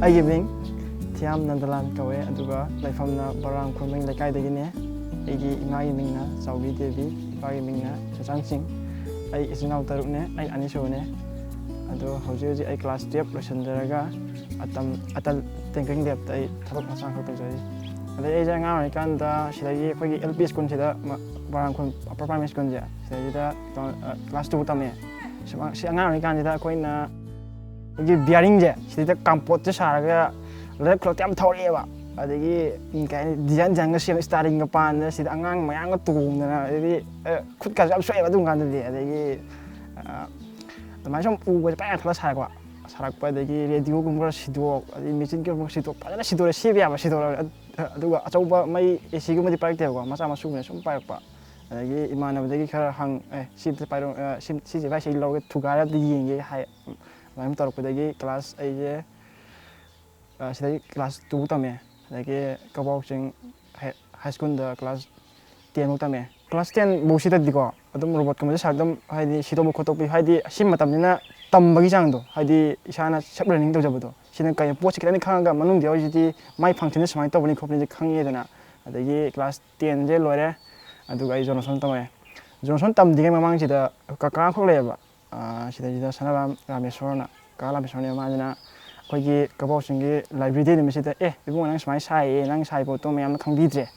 ꯑꯩꯒꯤ ꯃꯤꯡ Thiyam Nandalal ꯀꯧꯋꯦ ꯑꯗꯨꯒ ꯂꯩꯐꯝꯅ ꯕꯔꯥꯝ ꯈꯨꯔꯃꯩ ꯂꯩꯀꯥꯏꯗꯒꯤꯅꯦ ꯑꯩꯒꯤ ꯏꯃꯥꯒꯤ ꯃꯤꯡꯅ ꯆꯥꯎꯕꯤ ꯗꯦꯕꯤ ꯏꯄꯥꯒꯤ ꯃꯤꯡꯅ ꯆꯥꯆꯥꯡꯁꯤꯡ ꯑꯩ ꯏꯆꯤꯟ ꯏꯅꯥꯎ 3ꯅꯦ ꯑꯩ ꯑꯅꯤꯁꯨꯕꯅꯦ ꯑꯗꯣ ꯍꯧꯖꯤꯛ ꯑꯩ ꯀ꯭ꯂꯥꯁ 12 ꯂꯣꯏꯁꯤꯟꯖꯔꯒ ꯑꯇꯜ ꯇꯦꯡꯀꯤꯡ ꯂꯦꯕꯇ ꯑꯩ ꯊꯕꯛ ꯃꯆꯥ ꯈꯛ ꯇꯧꯖꯔꯤ ꯑꯗꯩ ꯑꯩꯁꯦ ꯑꯉꯥꯡ ꯑꯣꯏꯔꯤꯀꯥꯟꯗ ꯁꯤꯗꯒꯤ ꯑꯩꯈꯣꯏꯒꯤ LP ꯁ꯭ꯀꯨꯜꯁꯤꯗ ꯕꯔꯥꯝ ꯈꯨꯔꯃꯩ ꯑꯞꯄꯔ ꯄ꯭ꯔꯥꯏꯃꯥꯔꯤ ꯁ꯭ꯀꯨꯜꯁꯦ ꯁꯤꯗꯩꯗ ꯀ꯭ꯂꯥꯁ 2 ꯇꯝꯃꯦ ꯁꯤ ꯑꯉꯥꯡ ꯑꯣꯏꯔꯤꯀꯥꯟꯁꯤꯗ ꯑꯩꯈꯣꯏꯅ ꯕꯤꯌꯥꯔꯤꯡꯁꯦ ꯁꯤꯗ ꯀꯥꯝꯄꯣꯠꯁꯦ ꯁꯥꯔꯒ ꯂꯩꯔꯛ ꯈꯨꯂꯛꯇ ꯌꯥꯝ ꯊꯧꯔꯛꯑꯦꯕ ꯑꯗꯒꯤ ꯀꯩ ꯍꯥꯏꯅꯤ ꯗꯤꯖꯥꯏꯟꯒ ꯁꯦꯝ ꯁ꯭ꯇꯥꯔꯤꯡꯒ ꯄꯥꯟꯗꯅ ꯁꯤꯗ ꯑꯉꯥꯡ ꯃꯌꯥꯝꯒ ꯇꯣꯡꯗꯅ ꯑꯗꯩꯗꯤ ꯈꯨꯠꯀꯥꯁꯨ ꯌꯥꯝ ꯁꯣꯛꯑꯦꯕ ꯑꯗꯨꯝ ꯀꯥꯟꯗꯗꯤ ꯑꯗꯒꯤ ꯑꯗꯨꯃꯥꯏꯅ ꯁꯨꯝ ꯎꯕꯁꯦ ꯄꯥꯛ ꯈꯜꯂ ꯁꯥꯔꯛꯄ ꯑꯗꯒꯤ ꯔꯦꯗꯤꯑꯣꯒꯨꯝꯕ ꯁꯤꯗꯣꯛ ꯑꯗꯩ ꯃꯦꯆꯤꯟꯒꯨꯝꯕ ꯁꯤꯗꯣꯛ ꯐꯖꯅ ꯁꯤꯗꯣꯛꯑꯦ ꯁꯦꯝꯕ ꯌꯥꯕ ꯁꯤꯗꯣꯛꯑꯦ ꯑꯗꯨꯒ ꯑꯆꯧꯕ ꯃꯩ AC ꯒꯨꯝꯕꯗꯤ ꯄꯥꯏꯔꯛꯇꯦꯕꯀꯣ ꯃꯆꯥ ꯃꯁꯨꯒꯨꯝꯕ ꯁꯨꯝ ꯄꯥꯏꯔꯛꯄ ꯑꯗꯒꯤ ꯏꯃꯥꯟꯅꯕꯗꯒꯤ ꯈꯔ ꯁꯤꯁꯦ ꯄꯥꯏꯔꯣ ꯁꯤꯁꯦ ꯚꯥꯏ ꯁꯤ ꯂꯧꯔꯒ ꯊꯨꯒꯥꯏꯔ ꯑꯝꯇ ꯌꯦꯡꯒꯦ ꯍꯥꯏ ꯑꯗꯨꯃꯥꯏꯅ ꯇꯧꯔꯛꯄꯗꯒꯤ ꯀ꯭ꯂꯥꯁ ꯑꯩꯁꯦ ꯁꯤꯗꯒꯤ ꯀ꯭ꯂꯥꯁ 2 ꯇꯝꯃꯦ ꯑꯗꯒꯤ ꯀꯕꯥꯎ ꯆꯤꯡ ꯍꯥꯏ ꯁ꯭ꯀꯨꯜꯗ ꯀ꯭ꯂꯥꯁ 10ꯐꯥꯎ ꯇꯝꯃꯦ ꯀ꯭ꯂꯥꯁ 10 ꯐꯥꯎꯁꯤꯗꯗꯤꯀꯣ ꯑꯗꯨꯝ ꯔꯣꯕꯣꯠꯀꯨꯝꯕꯁꯦ ꯑꯗꯨꯝ ꯍꯥꯏꯗꯤ ꯁꯤꯗꯣꯛꯄ ꯈꯣꯠꯇꯣꯛꯄꯤ ꯍꯥꯏꯗꯤ ꯁꯤ ꯃꯇꯝꯁꯤꯅ ꯇꯝꯕꯒꯤ ꯆꯥꯡꯗꯣ ꯍꯥꯏꯗꯤ ꯏꯁꯥꯅ ꯁꯦꯜꯐ ꯂꯔꯅꯤꯡ ꯇꯧꯖꯕꯗꯣ ꯁꯤꯅ ꯀꯩ ꯄꯣꯠꯁꯤ ꯈꯤꯇꯪ ꯈꯪꯉꯒ ꯃꯅꯨꯡꯗ ꯌꯥꯎꯔꯤꯁꯤꯗꯤ ꯃꯥꯏ ꯐꯪꯁꯟꯁꯦ ꯁꯨꯃꯥꯏꯅ ꯇꯧꯕꯅꯤ ꯈꯣꯠꯄꯅꯤ ꯈꯪꯉꯦꯗꯅ ꯑꯗꯒꯤ ꯀ꯭ꯂꯥꯁ 10ꯁꯦ ꯂꯣꯏꯔꯦ ꯑꯗꯨꯒ ꯑꯩ ꯖꯣꯅꯣꯁꯟ ꯇꯝꯃꯛꯑꯦ ꯖꯣꯅꯣꯁꯟ ꯇꯝꯗ꯭ꯔꯤꯉꯩ ꯃꯃꯥꯡꯁꯤꯗ ꯀꯀꯥ ꯑꯃꯈꯛ ꯂꯩꯌꯦꯕ ꯁꯤꯗꯩꯁꯤꯗ ꯁꯅꯥꯔꯥꯝ ꯔꯥꯃꯦꯁꯣꯔꯅ ꯀꯀꯥ ꯔꯥꯃꯦꯁꯣꯔꯅꯦ ꯃꯥꯁꯤꯅ ꯑꯩꯈꯣꯏꯒꯤ ꯀꯕꯥꯎ ꯆꯤꯡꯒꯤ ꯂꯥꯏꯕ꯭ꯔꯦꯔꯤ ꯗꯦ ꯅꯨꯃꯤꯠꯁꯤꯗ ꯏꯕꯨꯡꯉꯣ ꯅꯪ ꯁꯨꯃꯥꯏꯅ ꯁꯥꯏꯌꯦ ꯅꯪ ꯁꯥꯏ ꯄꯣꯠꯇꯣ ꯃꯌꯥꯝꯅ ꯈꯪꯕꯤꯗ꯭ꯔꯦ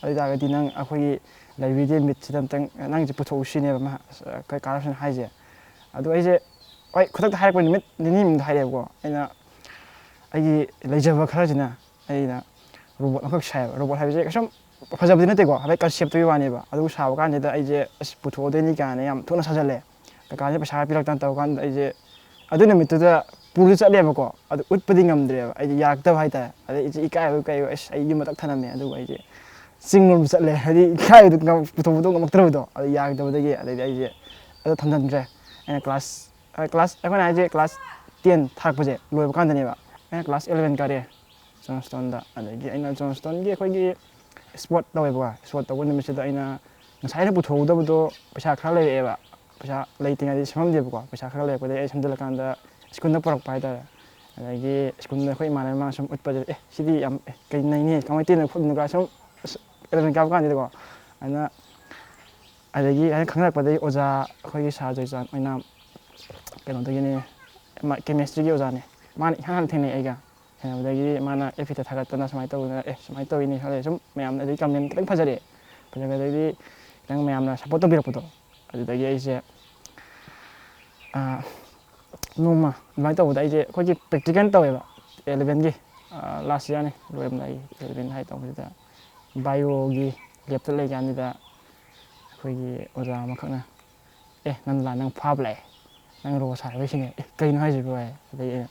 ꯑꯗꯨ ꯑꯣꯏꯇꯥꯔꯒꯗꯤ ꯅꯪ ꯑꯩꯈꯣꯏꯒꯤ ꯂꯥꯏꯕ꯭ꯔꯦꯔꯤ ꯗꯦ ꯃꯤꯠꯁꯤꯗ ꯑꯝꯇꯪ ꯅꯪꯁꯦ ꯄꯨꯊꯣꯛꯎ ꯁꯤꯅꯦꯕ ꯀꯀꯥ ꯔꯥꯃꯦꯁꯣꯔꯅ ꯍꯥꯏꯁꯦ ꯑꯗꯣ ꯑꯩꯁꯦ ꯍꯣꯏ ꯈꯨꯗꯛꯇ ꯍꯥꯏꯔꯛꯄ ꯅꯨꯃꯤꯠ ꯅꯤꯅꯤꯃꯨꯛꯇ ꯍꯥꯏꯔꯛꯑꯦꯕꯀꯣ ꯑꯩꯅ ꯑꯩꯒꯤ ꯂꯩꯖꯕ ꯈꯔꯁꯤꯅ ꯑꯩꯅ ꯔꯣꯕꯣꯠ ꯑꯃꯈꯛ ꯁꯥꯏꯌꯦꯕ ꯔꯣꯕꯣꯠ ꯍꯥꯏꯕꯁꯦ ꯀꯩꯁꯨꯝ ꯐꯖꯕꯗꯤ ꯅꯠꯇꯦꯀꯣ ꯍꯥꯏꯕꯗꯤ ꯀꯟꯁꯦꯞꯇꯨꯒꯤ ꯋꯥꯅꯦꯕ ꯑꯗꯨ ꯁꯥꯕ ꯀꯥꯟꯁꯤꯗ ꯑꯩꯁꯦ ꯑꯁ ꯄꯨꯊꯣꯛꯑꯗꯣꯏꯅꯤ ꯀꯥꯏꯅ ꯌꯥꯝ ꯊꯨꯅ ꯁꯥꯖꯜꯂꯦ ꯀꯀꯥꯁꯦ ꯄꯩꯁꯥ ꯄꯤꯔꯛꯇꯅ ꯇꯧ ꯀꯥꯟꯗ ꯑꯩꯁꯦ ꯑꯗꯨ ꯅꯨꯃꯤꯠꯇꯨꯗ ꯄꯨꯔ ꯆꯠꯂꯦꯕꯀꯣ ꯑꯗꯨ ꯎꯠꯄꯗꯤ ꯉꯝꯗ꯭ꯔꯦꯕ ꯑꯩꯁꯦ ꯌꯥꯔꯛꯇꯕ ꯍꯥꯏꯇꯥꯔꯦ ꯑꯗꯩ ꯑꯩꯁꯦ ꯏꯀꯥꯏꯕ ꯀꯩꯕ ꯑꯁ ꯑꯩ ꯌꯨꯝ ꯃꯊꯛ ꯊꯅꯝꯃꯦ ꯑꯗꯨꯒ ꯑꯩꯁꯦ ꯆꯤꯡꯂꯣꯝ ꯆꯠꯂꯦ ꯍꯥꯏꯗꯤ ꯏꯀꯥꯏꯕꯗꯣ ꯄꯨꯊꯣꯛꯄꯗꯣ ꯉꯝꯃꯛꯇ꯭ꯔꯕꯗꯣ ꯑꯗꯨ ꯌꯥꯔꯛꯇꯕꯗꯒꯤ ꯑꯗꯩꯗꯤ ꯑꯩꯁꯦ ꯑꯗꯨ ꯊꯝꯖꯤꯟꯗ꯭ꯔꯦ ꯑꯩꯅ ꯑꯩꯈꯣꯏꯅ ꯍꯥꯏꯁꯦ ꯀ꯭ꯂꯥꯁ 10 ꯊꯥꯔꯛꯄꯁꯦ ꯂꯣꯏꯕ ꯀꯥꯟꯗꯅꯦꯕ ꯑꯩꯅ ꯀ꯭ꯂꯥꯁ 11 ꯀꯥꯔꯛꯑꯦ ꯖꯣꯟꯁꯇꯣꯟꯗ ꯑꯗꯒꯤ ꯑꯩꯅ ꯖꯣꯟꯁꯇꯣꯟꯒꯤ ꯑꯩꯈꯣꯏꯒꯤ ꯁ꯭ꯄꯣꯔꯠ ꯇꯧꯋꯦꯕꯀꯣ ꯁ꯭ꯄꯣꯔꯠ ꯇꯧꯕ ꯅꯨꯃꯤꯠꯁꯤꯗ ꯑꯩꯅ ꯉꯁꯥꯏꯅ ꯄꯨꯊꯣꯛꯍꯧꯗꯕꯗꯣ ꯄꯩꯁꯥ ꯈꯔ ꯂꯩꯔꯛꯑꯦꯕ ꯄꯩꯁꯥ ꯂꯩꯇ꯭ꯔꯤꯉꯩꯗꯤ ꯁꯦꯝꯃꯝꯗꯦꯕꯀꯣ ꯄꯩꯁꯥ ꯈꯔ ꯂꯩꯔꯛꯄꯗꯒꯤ ꯑꯩ ꯁꯦꯝꯖꯤꯜꯂꯀꯥꯟꯗ ꯁ꯭ꯀꯨꯜꯗ ꯄꯨꯔꯛꯄ ꯍꯥꯏꯇꯥꯔꯦ ꯑꯗꯒꯤ ꯁ꯭ꯀꯨꯜꯗ ꯑꯩꯈꯣꯏ ꯏꯃꯥꯟꯅꯕ ꯃꯌꯥꯝ ꯁꯨꯝ ꯎꯠꯄꯁꯦ ꯁꯤꯗꯤ ꯌꯥꯝ ꯀꯩ ꯅꯩꯅꯦ ꯀꯃꯥꯏꯅ ꯇꯧꯔꯤꯅꯣ ꯈꯣꯠꯂꯤꯅꯣ ꯁꯨꯝ 11 ꯀꯥꯕ ꯀꯥꯟꯁꯤꯗꯀꯣ ꯑꯗꯒꯤ ꯑꯩꯅ ꯈꯪꯅꯔꯛꯄꯗꯒꯤ ꯑꯣꯖꯥ ꯑꯩꯈꯣꯏꯒꯤ ꯁꯥꯔ ꯖꯣꯏꯆꯥꯟ ꯑꯣꯏꯅ ꯀꯩꯅꯣꯗꯒꯤꯅꯦ ꯀꯦꯃꯦꯁꯇ꯭ꯔꯤꯒꯤ ꯑꯣꯖꯥꯅꯦ ꯃꯥꯅ ꯏꯍꯥꯟ ꯍꯥꯟꯅ ꯊꯦꯡꯅꯩ ꯑꯩꯒ ꯊꯦꯡꯅꯕꯗꯒꯤ ꯃꯥꯅ FBꯗ ꯊꯥꯒꯠꯇꯅ ꯁꯨꯃꯥꯏꯅ ꯇꯧꯗꯅ ꯁꯨꯃꯥꯏꯅ ꯇꯧꯋꯤꯅꯤ ꯈꯜꯂꯦ ꯁꯨꯝ ꯃꯌꯥꯝꯅ ꯑꯗꯒꯤ ꯀꯃꯦꯟ ꯈꯤꯇꯪ ꯐꯖꯔꯛꯑꯦ ꯈꯤꯇꯪ ꯃꯌꯥꯝꯅ ꯁꯞꯄꯣꯔꯠ ꯇꯧꯕꯤꯔꯛꯄꯗꯣ ꯑꯗꯨꯗꯒꯤ ꯑꯩꯁꯦ ꯅꯣꯡꯃ ꯑꯗꯨꯃꯥꯏꯅ ꯇꯧꯕꯗ ꯑꯩꯁꯦ ꯑꯩꯈꯣꯏꯒꯤ ꯄ꯭ꯔꯦꯛꯇꯤꯀꯦꯜ ꯇꯧꯋꯦꯕ 11ꯒꯤ ꯂꯥꯁ ꯏꯌꯥꯔꯅꯤ ꯂꯣꯏꯔꯝꯗꯥꯏꯒꯤ 11 ꯍꯥꯏ ꯇꯧꯕꯁꯤꯗ ꯕꯥꯏꯑꯣꯒꯤ ꯂꯦꯞꯇ ꯂꯩꯀꯥꯟꯁꯤꯗ ꯑꯩꯈꯣꯏꯒꯤ ꯑꯣꯖꯥ ꯑꯃꯈꯛꯅ ꯅꯪ ꯐꯥꯕ ꯂꯥꯛꯑꯦ ꯅꯪ ꯔꯣꯕꯣꯠ ꯁꯥꯔꯒ ꯁꯤꯅꯦ ꯀꯩꯅꯣ ꯍꯥꯏꯁꯤꯕꯣ ꯍꯥꯏ ꯑꯗꯒꯤ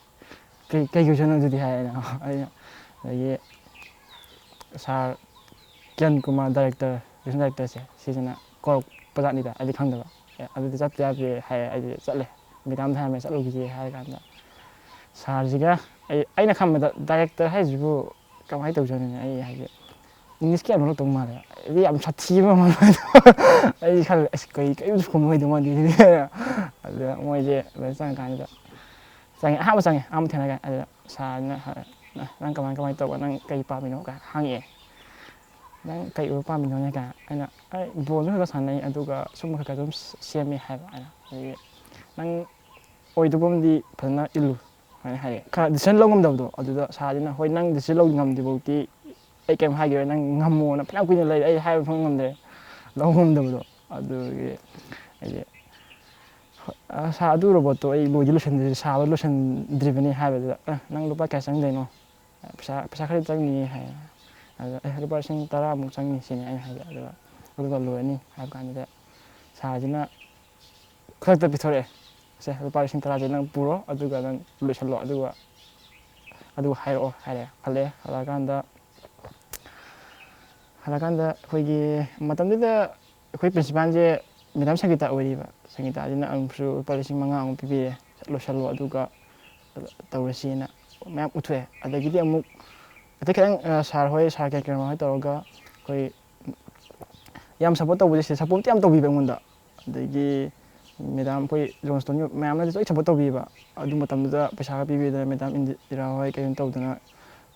ꯀꯩ ꯀꯣꯏꯁꯟꯅꯣ ꯑꯗꯨꯗꯤ ꯍꯥꯏ ꯑꯩꯅ ꯑꯗꯒꯤ ꯁꯥꯔ ꯀꯤꯔꯟ ꯀꯨꯃꯥꯔ ꯗꯥꯏꯔꯦꯛꯇꯔꯁꯦ ꯁꯤꯁꯤꯅ ꯀꯧꯔꯛꯄꯖꯥꯠꯅꯤꯗ ꯑꯩꯗꯤ ꯈꯪꯗꯕ ꯑꯗꯨꯗꯤ ꯆꯠꯇ ꯌꯥꯗꯦ ꯍꯥꯏꯔꯦ ꯑꯩꯗꯤ ꯆꯠꯂꯦ ꯃꯦꯗꯥꯝꯗ ꯍꯥꯏꯔꯝꯃꯦ ꯆꯠꯂꯨꯈꯤꯒꯦ ꯍꯥꯏꯔ ꯀꯥꯟꯗ ꯁꯥꯔꯁꯤꯒ ꯑꯩꯅ ꯈꯟꯕꯗ ꯗꯥꯏꯔꯦꯛꯇꯔ ꯍꯥꯏꯁꯤꯕꯨ ꯀꯃꯥꯏꯅ ꯇꯧꯖꯅꯤꯡꯉꯤ ꯑꯩ ꯍꯥꯏꯁꯦ ꯏꯪꯂꯤꯁꯀꯤ ꯌꯥꯝ ꯂꯣꯜꯂꯛꯇꯧ ꯃꯥꯜꯂꯦ ꯑꯩꯗꯤ ꯌꯥꯝ ꯁꯥꯊꯤꯕ ꯑꯩꯗꯤ ꯈꯜꯂꯦ ꯀꯩꯝꯁꯨ ꯈꯨꯝꯃꯣꯏꯗꯧ ꯃꯥꯟꯗꯦ ꯑꯗꯨꯗ ꯃꯣꯏꯁꯦ ꯂꯣꯏꯅ ꯆꯪꯉꯀꯥꯟꯁꯤꯗ ꯑꯍꯥꯟꯕ ꯊꯦꯡꯅ ꯀꯥꯟꯗ ꯑꯗꯨꯗ ꯁꯥꯔꯅ ꯅꯪ ꯀꯃꯥꯏꯅ ꯇꯧꯕ ꯅꯪ ꯀꯩ ꯄꯥꯝꯃꯤꯅꯣ ꯀꯥꯏ ꯍꯪꯉꯛꯑꯦ ꯅꯪ ꯀꯩ ꯑꯣꯏꯕ ꯄꯥꯝꯃꯤꯅꯣꯅꯦ ꯀꯥꯏ ꯑꯩꯅ ꯕꯣꯜꯁꯨ ꯈꯔ ꯁꯥꯟꯅꯩ ꯑꯗꯨꯒ ꯁꯨꯝꯕ ꯈꯔ ꯑꯗꯨꯝ ꯁꯦꯝꯃꯦ ꯍꯥꯏꯕ ꯑꯩꯅ ꯑꯗꯒꯤ ꯅꯪ ꯑꯣꯏꯗꯧꯕ ꯑꯃꯗꯤ ꯐꯖꯅ ꯏꯜꯂꯨ ꯍꯥꯏꯅ ꯍꯥꯏꯔꯛꯑꯦ ꯈꯔ ꯗꯤꯁꯤꯖꯟ ꯂꯧ ꯉꯝꯗꯕꯗꯣ ꯑꯗꯨꯗ ꯁꯥꯔꯁꯤꯅ ꯍꯣꯏ ꯅꯪ ꯗꯤꯁꯤꯖꯟ ꯂꯧ ꯉꯝꯗ꯭ꯔꯤꯐꯥꯎꯗꯤ ꯑꯩ ꯀꯩꯝ ꯍꯥꯏꯈꯤꯔꯣꯏ ꯅꯪ ꯉꯝꯃꯣꯅ ꯐꯅꯌꯥꯝ ꯀꯨꯏꯅ ꯂꯩꯔꯦ ꯑꯩ ꯍꯥꯏꯕ ꯐꯪ ꯉꯝꯗ꯭ꯔꯦ ꯂꯧ ꯉꯝꯗꯕꯗꯣ ꯑꯗꯨꯒꯤ ꯑꯩꯁꯦ ꯁꯥꯔ ꯑꯗꯨ ꯔꯣꯕꯣꯠꯇꯣ ꯑꯩ ꯁꯥꯕ ꯂꯣꯏꯁꯤꯟꯗ꯭ꯔꯤꯕꯅꯤ ꯍꯥꯏꯕꯗꯨꯗ ꯅꯪ ꯂꯨꯄꯥ ꯀꯌꯥ ꯆꯪꯗꯣꯏꯅꯣ ꯄꯩꯁా ꯈꯔ ꯆꯪꯅꯤꯌꯦ ꯍꯥꯏ ꯑꯗꯨꯗ ꯂꯨꯄꯥ 10,000ꯃꯨꯛ ꯆꯪꯅꯤ ꯁꯤꯅꯤ ꯑꯩꯅ ꯍꯥꯏꯖꯦ ꯑꯗꯨꯒ ꯂꯣꯏꯔꯅꯤ ꯍꯥꯏꯕ ꯀꯥꯟꯗꯨꯗ ꯁꯥꯔꯁꯤꯅ ꯈꯨꯗꯛꯇ ꯄꯤꯊꯣꯔꯛꯑꯦ ꯁꯦ ꯂꯨꯄꯥ 10,000ꯁꯦ ꯅꯪ ꯄꯨꯔꯣ ꯑꯗꯨꯒ ꯅꯪ ꯂꯣꯏꯁꯤꯜꯂꯣ ꯑꯗꯨꯒ ꯍꯥꯏꯔꯛꯑꯣ ꯍꯥꯏꯔꯦ ꯍꯜꯂꯛꯑꯀꯥꯟꯗ ꯑꯩꯈꯣꯏꯒꯤ ꯃꯇꯝꯗꯨꯗ ꯑꯩꯈꯣই ꯄ꯭ꯔꯤꯟꯁꯤꯄꯥꯜꯁꯦ ꯃꯦꯗꯥꯝ ꯁꯪꯒꯤꯇꯥ ꯑꯣꯏꯔꯤꯕ ꯁꯪꯒꯤꯇꯥꯁꯤꯅ ꯑꯃꯨꯛꯁꯨ ꯂꯨꯄꯥ 5,000 ꯄꯤꯕꯤꯔꯦ ꯂꯣꯏꯁꯤꯜꯂꯣ ꯑꯗꯨꯒ ꯇꯧꯔꯁꯤꯅ ꯃꯌꯥꯝ ꯎꯠꯊꯣꯛꯑꯦ ꯑꯗꯒꯤꯗꯤ ꯑꯃꯨꯛ ꯑꯇꯩ ꯈꯤꯇꯪ ꯁꯥꯔ ꯀꯩꯀꯩ ꯍꯣꯏ ꯇꯧꯔꯒ ꯑꯩꯈꯣꯏ ꯌꯥꯝ ꯁꯞꯄꯣꯔꯠ ꯇꯧꯕꯁꯦ ꯁꯞꯄꯣꯔꯠꯇꯤ ꯌꯥꯝ ꯇꯧꯕꯤꯕ ꯑꯩꯉꯣꯟꯗ ꯑꯗꯒꯤ Madam koi Johnston ma'am na joi support tawbiba adu matamda paisa pibi da Madam Indira hoi kayon tawdana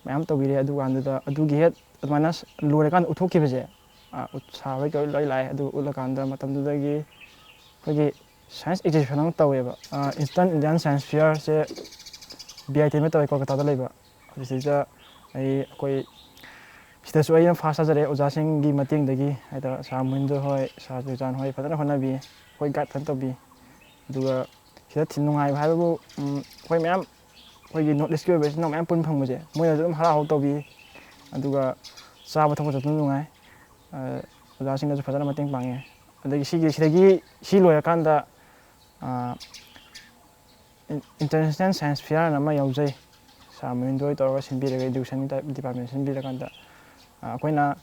ma'am tawbire adu ganda adu gi het admana lore kan uthoki beje sa hoi kai lai lai adu ulakanda matamda gi koi science exhibition ang taweba instant Indian science fair se BIT me tawai Kolkata da leba sida ai koi sida so ai fast ajare oja sing gi mating dagi aida sa muindo hoi sa jujan hoi padana hona bi koi guide fan tawbi aduga sida thinungai bhaibu koi ma'am koi gi notice ke be no ma'am pun phang muje moi adum hara hau tawbi aduga sa ba thok jatun nungai oja sing da padana mating pange adagi sidagi si loya kanda international science fair nama yaujai sa muindo to sinbire education department sinbire kanda akoina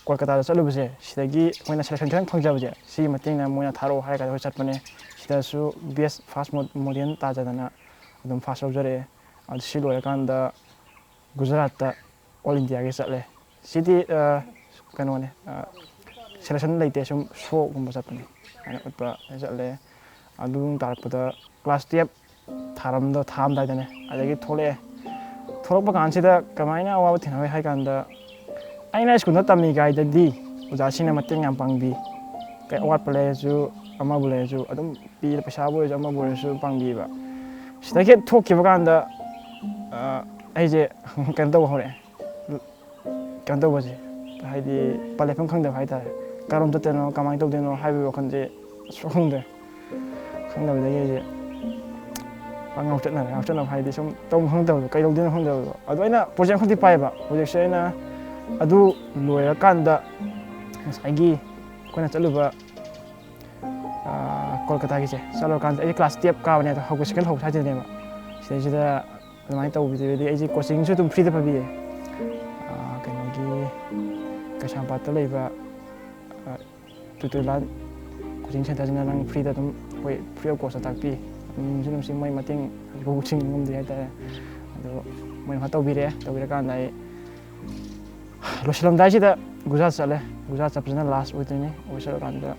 Kolkata da chalu bese sidagi akoina selection thang phangja bese si mating na moina tharo hai ka hoi chatpane sida su best fast modern ta jadana adum fast rojare ad si loya kanda Gujarat ta all India ge chatle sidi kanone selection leite sum show gumba chatpane ana utpa chatle adum tarpada class 10 tharamda tham daidane adagi thole thorokpa kansida kamaina awa thinawai hai kanda aina school na tamni guide di oja sina mating yam pangbi kai awat pale ju ama bule ju adum pi paisa bo ju ama bole ju pangbi ba sida ke thokki ba kanda ai je kan taw hore kan taw baje haidi pale phang khang da hai ta karom ta teno kamai taw deno hai bi wakhan je song de khang da de je ngau chana haidi sum tom khang taw kai lo den khang taw adu aina project khang ti pai ba project se na adu loya kanda saigi kona chaluba Kolkata gi che chalo kan ai class 10 ka bane hau second hau sa jene ma sida mai taw bi de ai coaching su tum free da pabi kan gi kasam pat ta leiba tutulan coaching center jina nang free da tum hoi free of course ta pi junum sing mai mating coaching ngom de ta adu mai ha taw bi kan nai Losalam dai sida Gujarat sale Gujarat sapjana last uitini oisal kanda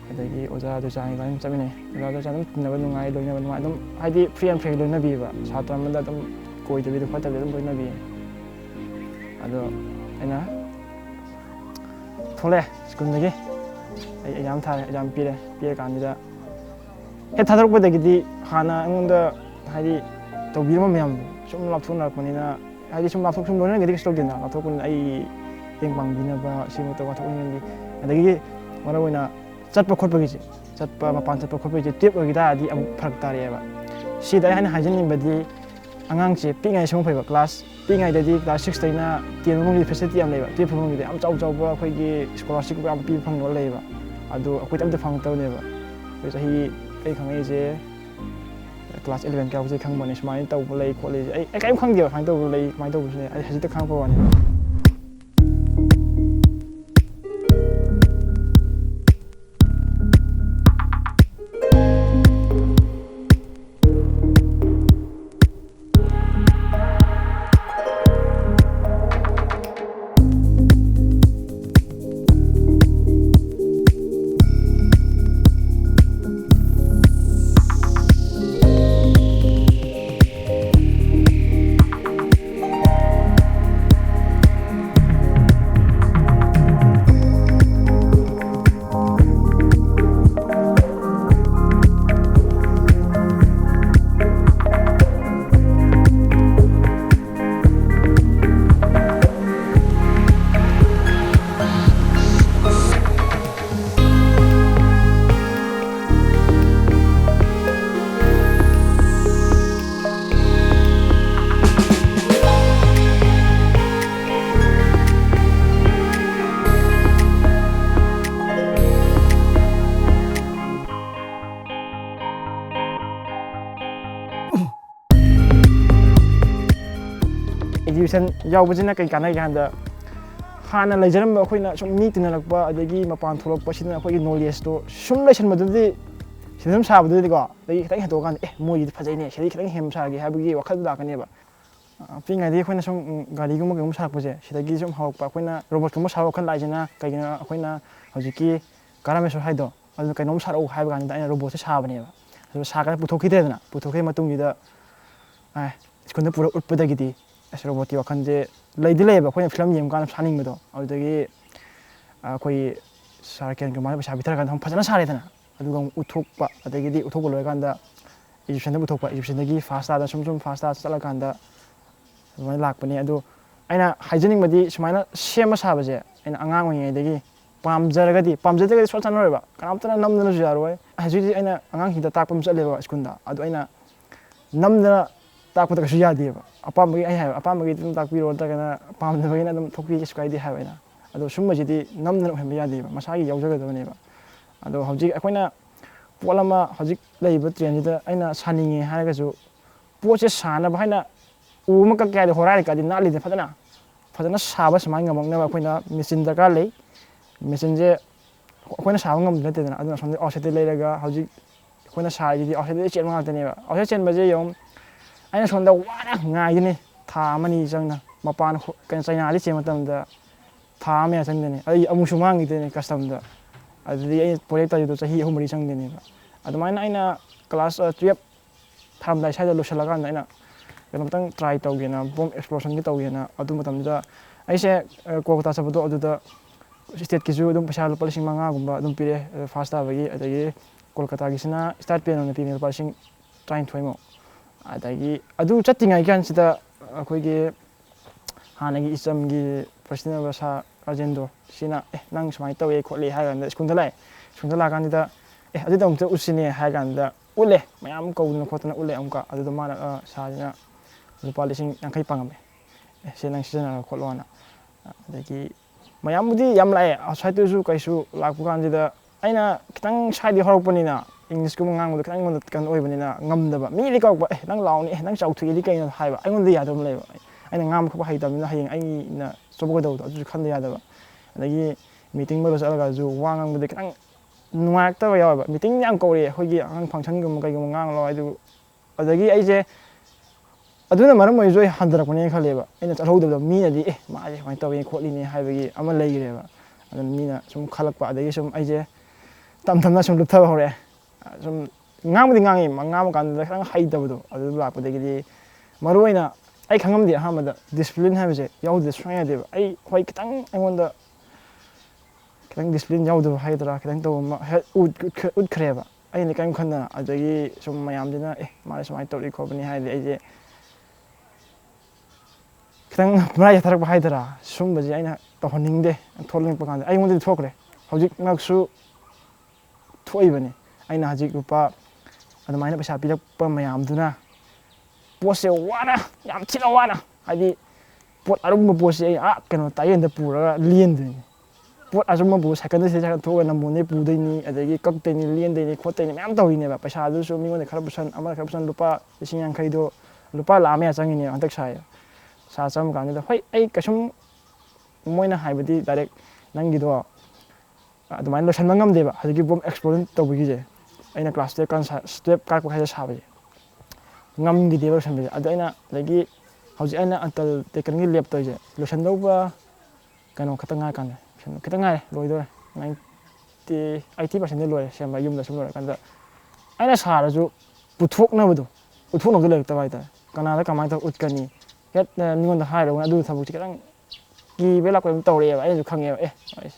adagi oja do chang line chamine oja do chang tinaba nungai loina nungai adum haidi free and fair loina bi ba satra manda adum koi de bi khata de loina bi ado aina thole school dagi exam thare exam pire kandida he thadrok ba dagi hana angunda haidi to bi ma sum lapthuna konina haidi sum lapthok sum loina gedi stock dina lapthok kun ai tengpang bina ba simo to wathok ni adagi mara oina chatpa khotpa gi chatpa mapan chatpa khotpa gi tip gi da di am phak tare ba si dai hana hajin ni badi angang che pingai song phai ba class pingai da di class 6 taina 10 mong gi facility am leba 12 mong gi am chau ba khoi gi scholarship am pi phang no leba adu akoi tam de phang taw ne ba khoi sahi kai khangai je class 11 ka je khang bane smai taw lei college ai kai khang ge phang taw lei mai taw se ai hajit khang pa wani exhibition yaubajina kai kanai ganda hana lejaram ba khoina sum mi tinalakba adagi mapan tholokpa sidna khoi knowledge to sum lesion madudi sidam sabadu di ko dai khitang heto kan moi di phajai ne sidi khitang hem sa gi habigi wakhal da kan ba pinga di khoina sum gari gum gum sa puje sidagi sum hawkpa khoina robot kum sa wakhan laijina kaigina khoina hojiki karamesor haido ꯑꯗꯨꯅ ꯀꯩꯅꯣꯝ ꯁꯥꯔꯛꯎ ꯍꯥꯏꯕ ꯀꯥꯟꯗ ꯑꯩꯅ ꯔꯣꯕꯣꯠꯁꯦ ꯁꯥꯕꯅꯦꯕ ꯑꯗꯨ ꯁꯥꯔꯒ ꯄꯨꯊꯣꯛꯈꯤꯗ꯭ꯔꯦꯗꯅ ꯄꯨꯊꯣꯛꯈꯤꯕ ꯃꯇꯨꯡꯁꯤꯗ ꯁ꯭ꯀꯨꯜꯗ ꯄꯨꯔꯛ ꯎꯠꯄꯗꯒꯤꯗꯤ ꯑꯁ ꯔꯣꯕꯣꯠꯀꯤ ꯋꯥꯈꯜꯁꯦ ꯂꯩꯗꯤ ꯂꯩꯌꯦꯕ ꯑꯩꯈꯣꯏꯅ ꯐꯤꯂꯝ ꯌꯦꯡꯕ ꯀꯥꯟꯗ ꯁꯥꯅꯤꯡꯕꯗꯣ ꯑꯗꯨꯗꯒꯤ ꯑꯩꯈꯣꯏ ꯁꯥꯔ ꯀꯦꯟꯒꯨꯃꯥꯔꯅ ꯄꯩꯁꯥ ꯄꯤꯊꯔꯀꯥꯟꯗ ꯑꯃꯨꯛ ꯐꯖꯅ ꯁꯥꯔꯦꯗꯅ ꯑꯗꯨꯒ ꯑꯃꯨꯛ ꯎꯠꯊꯣꯛꯄ ꯑꯗꯒꯤꯗꯤ ꯎꯠꯊꯣꯛꯄ ꯂꯣꯏꯔꯀꯥꯟꯗ ꯏꯖꯤꯞꯁꯤꯌꯟꯗ ꯄꯨꯊꯣꯛꯄ ꯏꯖꯤꯞꯁꯤꯌꯟꯗꯒꯤ ꯐꯥꯁ ꯇꯥꯗ ꯁꯨꯝ ꯐꯥꯁ ꯇꯥꯗ ꯆꯠꯂꯀꯥꯟꯗ ꯑꯗꯨꯃꯥꯏꯅ ꯂꯥꯛꯄꯅꯤ ꯑꯗꯣ ꯑꯩꯅ ꯍꯥꯏꯖꯅꯤꯡꯕꯗꯤ ꯁꯨꯃꯥꯏꯅ ꯁꯦꯝꯕ ꯁꯥꯕꯁꯦ ꯑꯩꯅ ꯑꯉꯥꯡ ꯑꯣꯏꯔꯤꯉꯩꯗꯒꯤ ꯄꯥꯝꯖꯗ꯭ꯔꯒꯗꯤ ꯁꯨꯡꯆꯠ ꯆꯠꯅꯔꯣꯏꯕ ꯀꯅꯥꯝꯇꯅ ꯅꯝꯗꯅꯁꯨ ꯌꯥꯔꯣꯏ ꯍꯧꯖꯤꯛ ꯑꯩꯅ ꯑꯉꯥꯡꯁꯤꯡꯗ ꯇꯥꯛꯄ ꯑꯃ ꯆꯠꯂꯦꯕ ꯁ꯭ꯀꯨꯜꯗ ꯑꯗꯣ ꯑꯩꯅ ꯅꯝꯗꯅ ꯇꯥꯛꯄꯗ ꯀꯩꯁꯨ ꯌꯥꯗꯦꯕ ꯑꯄꯥꯝꯕꯒꯤ ꯑꯩ ꯍꯥꯏꯕ ꯑꯄꯥꯝꯕꯒꯤ ꯑꯗꯨꯝ ꯇꯥꯛꯄꯤꯔꯣ ꯅꯠꯇ꯭ꯔꯒꯅ ꯄꯥꯝꯗꯕꯒꯤꯅ ꯑꯗꯨꯝ ꯊꯣꯛꯄꯤ ꯀꯩꯁꯨ ꯀꯥꯏꯗꯦ ꯍꯥꯏꯕ ꯑꯩꯅ ꯑꯗꯣ ꯁꯨꯝꯕꯁꯤꯗꯤ ꯅꯝꯗꯅ ꯑꯣꯏꯍꯟꯕ ꯌꯥꯗꯦꯕ ꯃꯁꯥꯒꯤ ꯌꯥꯎꯖꯒꯗꯕꯅꯦꯕ ꯑꯗꯣ ꯍꯧꯖꯤꯛ ꯑꯩꯈꯣꯏꯅ ꯄꯣꯠ ꯑꯃ ꯍꯧꯖꯤꯛ ꯂꯩꯔꯤꯕ ꯇ꯭ꯔꯦꯟꯁꯤꯗ ꯑꯩꯅ ꯁꯥꯅꯤꯡꯉꯦ ꯍꯥꯏꯔꯒꯁꯨ ꯄꯣꯠꯁꯦ ꯁꯥꯅꯕ ꯍꯥꯏꯅ ꯎ ꯑꯃ ꯀꯛꯀꯦ ꯍꯥꯏꯗꯤ ꯍꯣꯔꯥꯏꯔꯀꯥꯟꯗꯤ ꯅꯥꯠꯂꯤꯗ ꯐꯖꯅ ꯁꯥꯕ ꯁꯨꯃꯥꯏꯅ ꯉꯝꯃꯛꯅꯕ ꯑꯩꯈꯣꯏꯅ ꯃꯦꯆꯤꯟ ꯗꯔꯀꯥꯔ ꯂꯩ ꯃꯦꯆꯤꯟꯁꯦ ꯑꯩꯈꯣꯏꯅ ꯁꯥꯕ ꯉꯝꯕ ꯅꯠꯇꯦꯗꯅ ꯑꯗꯨꯅ ꯁꯣꯝꯗ ꯑꯥꯎꯠꯁꯥꯏꯠꯇꯩ ꯂꯩꯔꯒ ꯍꯧꯖꯤꯛ ꯑꯩꯈꯣꯏꯅ ꯁꯥꯔꯤꯁꯤꯗꯤ ꯑꯥꯎꯠꯁꯥꯏꯠꯇꯩ ꯆꯦꯟꯕ ꯉꯥꯛꯇꯅꯦꯕ ꯑꯥꯎꯠꯁꯥꯏꯠ ꯆꯦꯟꯕꯁꯦ ꯌꯦꯡꯉꯨ ꯑꯩꯅ ꯁꯣꯝꯗ ꯋꯥꯅ ꯉꯥꯏꯒꯅꯤ ꯊꯥ ꯑꯃꯅꯤ ꯆꯪꯅ ꯃꯄꯥꯟ ꯆꯩꯅꯥꯗ ꯆꯦꯟꯕ ꯃꯇꯝꯗ ꯊꯥ ꯑꯃ ꯃꯌꯥ ꯆꯪꯗꯣꯏꯅꯤ ꯑꯩ ꯑꯃꯨꯛꯁꯨ ꯃꯥꯡꯈꯤꯗꯣꯏꯅꯤ ꯀꯁꯇꯝꯗ ꯑꯗꯨꯗꯤ ꯑꯩꯅ ꯄ꯭ꯔꯣꯖꯦꯛ ꯇꯧꯔꯤꯗꯣ ꯆꯍꯤ 3-4 ꯆꯪꯗꯣꯏꯅꯦꯕ ꯑꯗꯨꯃꯥꯏꯅ ꯑꯩꯅ ꯀ꯭ꯂꯥꯁ 12 ꯊꯥꯔꯝꯗꯥꯏ ꯁ꯭ꯋꯥꯏꯗ ꯂꯣꯏꯁꯤꯜꯂꯀꯥꯟꯗ ꯑꯩꯅ ꯀꯩꯅꯣꯝꯇꯪ ꯇ꯭ꯔꯥꯏ ꯇꯧꯒꯦꯅ ꯕꯣꯝ ꯑꯦꯛꯁꯄ꯭ꯂꯣꯁꯟꯒꯤ ꯇꯧꯒꯦꯅ ꯑꯗꯨ ꯃꯇꯝꯗꯨꯗ ꯑꯩꯁꯦ ꯀꯣꯜꯀꯇꯥ ꯆꯠꯄꯗꯣ ꯑꯗꯨꯗ ꯁ꯭ꯇꯦꯠꯀꯤꯁꯨ ꯑꯗꯨꯝ ꯄꯩꯁꯥ ꯂꯨꯄꯥ 5,000ꯒꯨꯝꯕ ꯑꯗꯨꯝ ꯄꯤꯔꯛꯑꯦ ꯐꯥꯔꯁ ꯇꯥꯕꯒꯤ ꯑꯗꯒꯤ ꯀꯣꯜꯀꯇꯥꯒꯤꯁꯤꯅ ꯁ꯭ꯇꯥꯔꯠ ꯄꯦ ꯑꯣꯏꯅ ꯄꯤꯕꯅꯦ ꯂꯨꯄꯥ 29,000ꯃꯨꯛ ꯑꯗꯒꯤ ꯑꯗꯨ ꯆꯠꯇ꯭ꯔꯤꯉꯩ ꯀꯥꯟꯁꯤꯗ ꯑꯩꯈꯣꯏꯒꯤ ꯍꯥꯟꯅꯒꯤ ꯏꯆꯝꯒꯤ ꯄ꯭ꯔꯁꯤꯗꯦꯟ ꯁꯥ ꯔꯥꯖꯦꯟꯗ꯭ꯔꯣ ꯁꯤꯅ ꯅꯪ ꯁꯨꯃꯥꯏꯅ ꯇꯧꯋꯦ ꯈꯣꯠꯂꯦ ꯍꯥꯏ ꯀꯥꯟꯗ ꯁ꯭ꯀꯨꯜꯗ ꯂꯥꯛꯑꯀꯥꯟꯁꯤꯗ ꯑꯗꯨꯗ ꯑꯃꯨꯛꯇ ꯎꯠꯁꯤꯅꯦ ꯍꯥꯏ ꯀꯥꯟꯗ ꯎꯠꯂꯦ ꯃꯌꯥꯝ ꯀꯧꯗꯅ ꯈꯣꯠꯇꯅ ꯎꯠꯂꯦ ꯑꯃꯨꯛꯀ ꯑꯗꯨꯗ ꯃꯥꯅ ꯁꯥꯁꯤꯅ ꯂꯨꯄꯥ 50,000 ꯄꯥꯡꯉꯝꯃꯦ ꯁꯤ ꯅꯪ ꯁꯤꯖꯤꯟꯅꯔꯣ ꯈꯣꯠꯂꯣꯅ ꯑꯗꯒꯤ ꯃꯌꯥꯝꯕꯨꯗꯤ ꯌꯥꯝ ꯂꯥꯛꯑꯦ ꯑꯥꯎꯠꯁꯥꯏꯠꯇꯁꯨ ꯀꯩꯁꯨ ꯂꯥꯛꯄ ꯀꯥꯟꯁꯤꯗ ꯑꯩꯅ ꯈꯤꯇꯪ ꯁꯥꯏꯗꯒꯤ ꯍꯧꯔꯛꯄꯅꯤꯅ ꯏꯪꯂꯤꯁꯀꯨꯝꯕ ꯉꯥꯡꯕꯗꯣ ꯈꯤꯇꯪ ꯑꯩꯉꯣꯟꯗ ꯀꯩꯅꯣ ꯑꯣꯏꯕꯅꯤ나 ꯉꯝꯗꯕ ꯃꯤꯗꯤ ꯀꯧꯔꯛꯄ ꯅꯪ ꯂꯥꯎꯅꯦ ꯅꯪ ꯆꯥꯎꯊꯣꯛꯏꯗꯤ ꯀꯩꯅꯣ ꯍꯥꯏꯕ ꯑꯩꯉꯣꯟꯗ ꯌꯥꯗꯕ ꯂꯩꯕ ꯑꯩꯅ ꯉꯥꯡꯕ ꯈꯣꯠꯄ ꯍꯩꯇꯕꯅꯤꯅ ꯍꯌꯦꯡ ꯑꯩꯅ ꯆꯣꯞꯀꯗꯧꯕꯗꯣ ꯑꯗꯨꯁꯨ ꯈꯟꯗ ꯌꯥꯗꯕ ꯑꯗꯒꯤ ꯃꯤꯇꯤꯡꯗꯒ ꯆꯠꯂꯒꯁꯨ ꯋꯥ ꯉꯥꯡꯕꯗ ꯈꯤꯇꯪ ꯅꯨꯡꯉꯥꯏꯔꯛꯇꯕ ꯌꯥꯎꯋꯦꯕ ꯃꯤꯇꯤꯡ ꯌꯥꯝ ꯀꯧꯔꯛꯑꯦ ꯑꯩꯈꯣꯏꯒꯤ ꯑꯉꯥꯡ ꯐꯪꯁꯟꯒꯨꯝꯕ ꯀꯩꯒꯨꯝꯕ ꯉꯥꯡꯂꯣ ꯑꯗꯨ ꯑꯗꯒꯤ ꯑꯩꯁꯦ ꯑꯗꯨꯅ ꯃꯔꯝ ꯑꯣꯏꯔꯁꯨ ꯑꯩ ꯍꯟꯊꯔꯛꯄꯅꯦꯅ ꯈꯜꯂꯦꯕ ꯑꯩꯅ ꯆꯠꯍꯧꯗꯕꯗꯣ ꯃꯤꯅꯗꯤ ꯃꯥꯁꯦ ꯁꯨꯃꯥꯏꯅ ꯇꯧꯏ ꯈꯣꯠꯂꯤꯅꯦ ꯍꯥꯏꯕꯒꯤ ꯑꯃ ꯂꯩꯈ꯭ꯔꯦꯕ ꯑꯗꯨꯅ ꯃꯤꯅ ꯁꯨꯝ ꯈꯜꯂꯛꯄ ꯑꯗꯒꯤ ꯁꯨꯝ ꯑꯩꯁꯦ ꯇꯝ ꯁꯨꯝ ꯂꯨꯞꯊꯕ ꯍꯧꯔꯛꯑꯦ ꯁꯨꯝ ꯉꯥꯡꯕꯨꯗꯤ ꯉꯥꯡꯉꯤ ꯉꯥꯡꯕ ꯀꯥꯟꯗ ꯈꯤꯇꯪ ꯍꯩꯇꯕꯗꯣ ꯑꯗꯨ ꯂꯥꯛꯄꯗꯒꯤꯗꯤ ꯃꯔꯨꯑꯣꯏꯅ ꯑꯩ ꯈꯪꯉꯝꯗꯦ ꯑꯍꯥꯟꯕꯗ ꯗꯤꯁꯤꯄ꯭ꯂꯤꯟ ꯍꯥꯏꯕꯁꯦ ꯌꯥꯎꯗ꯭ꯔꯗꯤ ꯁꯨꯡꯌꯥ ꯌꯥꯗꯦꯕ ꯑꯩ ꯍꯣꯏ ꯈꯤꯇꯪ ꯑꯩꯉꯣꯟꯗ ꯈꯤꯇꯪ ꯗꯤꯁꯤꯄ꯭ꯂꯤꯟ ꯌꯥꯎꯗꯕ ꯍꯥꯏꯒꯗ꯭ꯔꯥ ꯈꯤꯇꯪ ꯇꯧꯕ ꯑꯃ ꯎꯠꯈ꯭ꯔꯦꯕ ꯑꯩꯅ ꯀꯔꯤꯝ ꯈꯟꯗꯅ ꯑꯗꯒꯤ ꯁꯨꯝ ꯃꯌꯥꯝꯁꯤꯅ ꯃꯥꯁꯦ ꯁꯨꯃꯥꯏꯅ ꯇꯧꯔꯤ ꯈꯣꯠꯄꯅꯤ ꯍꯥꯏꯔꯗꯤ ꯑꯩꯁꯦ खितंग मराई चथरक हाइदरा सुंबजे आइना तौहनिंगदे थोलनिंगप कांदे आइंगोंदे थोखरे हौजिक नक्सु थोइबने आइना हजिक रुपा अदुमाइना पैसा पिरकप मयामदुना पोसे वाना याम थिना वाना हादि पोट अरुम पोसे कनो तायेंदा पुरगा लेंदोनि पोट अजुम बु साइकल से जागा थोगा नमोने पुदैनि अदगी कक्तैनि लेंदैनि खोतैनि मयाम तौइनेबा पैसा दुसु मिगोने खरा पुसन अमा खरा पुसन रुपा 50,000 रुपा लामे चंगिने हंतक साय सा चम कांदे होय आई कसुम मोइना हाइबदी डायरेक्ट नंगिदो अदुमाइन लोसन नंगमदेबा हजिकी बम एक्सप्लोजन तौबगिजे आइना क्लास 12 कान step कारप खाइजा साबजे ngamgideba losanbe adu aina lagi hauji aina antal tekangi lab toje losan dauba kano khatanga kan kitanga loidore 80% loire sema yumda sum lore kanda aina saraju puthoknabadu puthoknabdu lekta baita kanada kamai ta utkani het ningonda hairo adu thabuti kitang ki bela ko tawreba ai khangeba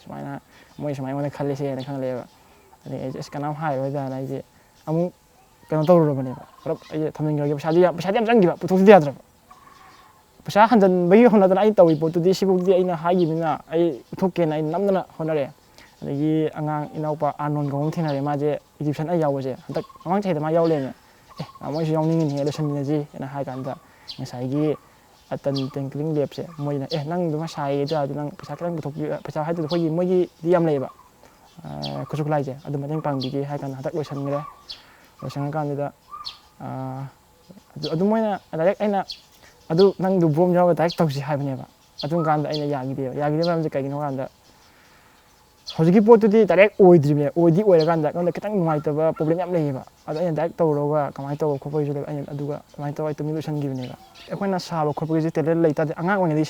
sumaina moi sumai ngone khalle se na khangleba ani es kanam hairo da na je amu kano tawrobane ba ai thaminga पैसा याम चंगिबा पुथोक्ति याद्रब पैसा हंजन बई होनदना आई तवि पोतुदि सिबुदि आइना हागिबिना आई उथोकेना आई नमदना होनरे अदगी अंगांग इनाउपा आनोन गौम थेनारे माजे Egyptian आई यावजे हंतक among छैदा मा यावलेने अमोइसु यावनिंगिनि एलोसनमिनजी एना हाय कांदा ngasagi atan tengkling lepse moina nang duma sai da nang पैसा खरang पुथोक्ति पैसा हाइदु खोगी मोगी दियाम लेबा कुसुक लाइजे अदु मतेंग पांगबिगे हाय कांदा हंतक लोसनगरे लोसन कांदा अदु मोइना डायरेक्ट आइना अदु नंग दु बोम जाव डायरेक्ट तौसी हाइबनेबा अदुम कांदा आइना यागिदे मामजे कगिनो कांदा हौजिकी पोतुदि डायरेक्ट ओइद्रिबने ओइदि ओइरा कांदा नंदा खितंग नुवाइतबा प्रॉब्लम याम लेयेबा अदु आइना डायरेक्ट तौरोगा कमाय तौ खोपैसु ले आइना अदुगा कमाय तौ आइ तुमि लोसन गिबनेबा अखोइना साबो खोपैजे टेलेंट लेइतादे अंगांग ओइनदि